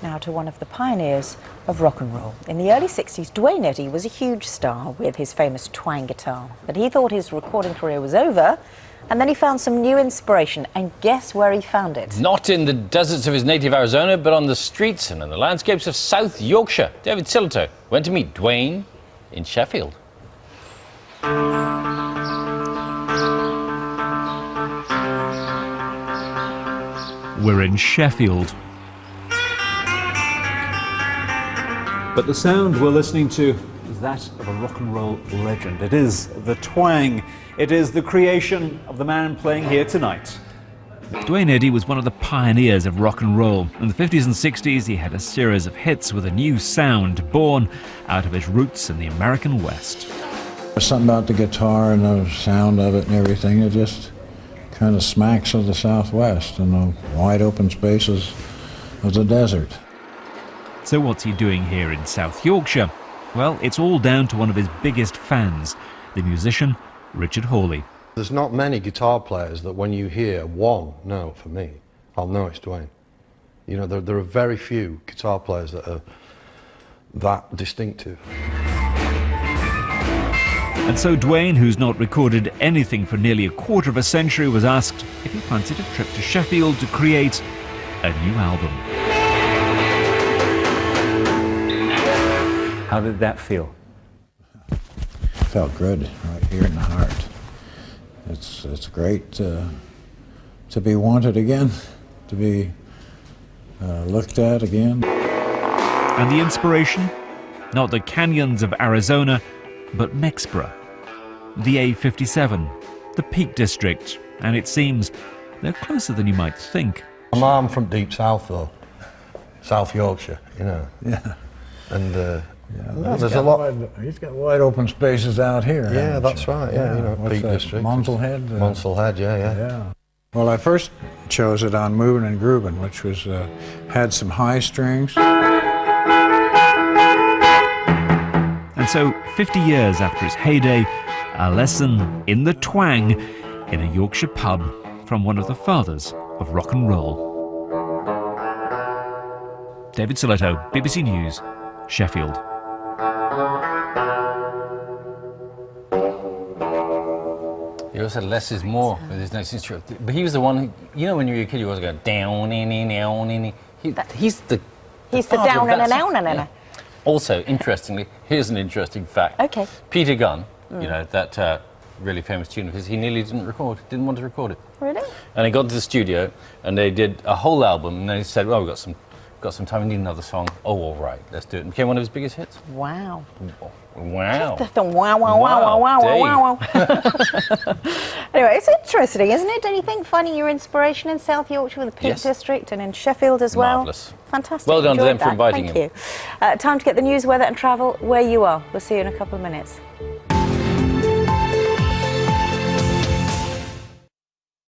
now to one of the pioneers of rock and roll. In the early 60s, Duane Eddy was a huge star with his famous twang guitar. But he thought his recording career was over, and then he found some new inspiration. And guess where he found it? Not in the deserts of his native Arizona, but on the streets and in the landscapes of South Yorkshire. David Sillito went to meet Duane in Sheffield. We're in Sheffield. But the sound we're listening to is that of a rock and roll legend. It is the twang. It is the creation of the man playing here tonight. Duane Eddy was one of the pioneers of rock and roll. In the 50s and 60s, he had a series of hits with a new sound born out of his roots in the American West. There's something about the guitar and the sound of it and everything. It just kind of smacks of the Southwest and the wide open spaces of the desert. So what's he doing here in South Yorkshire? Well, it's all down to one of his biggest fans, the musician Richard Hawley. There's not many guitar players that when you hear one note for me, I'll know it's Duane. You know, there are very few guitar players that are that distinctive. And so Duane, who's not recorded anything for nearly a quarter of a century, was asked if he fancied a trip to Sheffield to create a new album. How did that feel? Felt good right here in the heart. It's great to be wanted again, to be looked at again. And the inspiration? Not the canyons of Arizona, but Mexborough, the A57, the Peak District, and it seems they're closer than you might think. I'm from deep south though, South Yorkshire, you know. Yeah. And yeah, there's a lot. He's got wide open spaces out here. Yeah, that's right. Yeah, you know, What's Peak that, District. Monslehead? Monslehead, yeah. Well, I first chose it on Movin' and Groovin', which was had some high strings. And so, 50 years after its heyday, a lesson in the twang in a Yorkshire pub from one of the fathers of rock and roll. David Sillito, BBC News, Sheffield. He also said less is more with his next instrument. But he was the one who, you know, when you were a kid, you always go down, in. He's the down and down and down. Also, interestingly, here's an interesting fact. Okay. Peter Gunn, you know, that really famous tune of his, he nearly didn't want to record it. Really? And he got to the studio and they did a whole album and then he said, well, we've got some time, we need another song. Oh, all right, let's do it. It became one of his biggest hits. Wow. Wow. Wow. Anyway, it's interesting, isn't it? Don't you think, finding your inspiration in South Yorkshire with the Peak District and in Sheffield as well? Marvellous. Fantastic. Well done to them Enjoyed for inviting Thank him. you. Time to get the news, weather and travel where you are. We'll see you in a couple of minutes.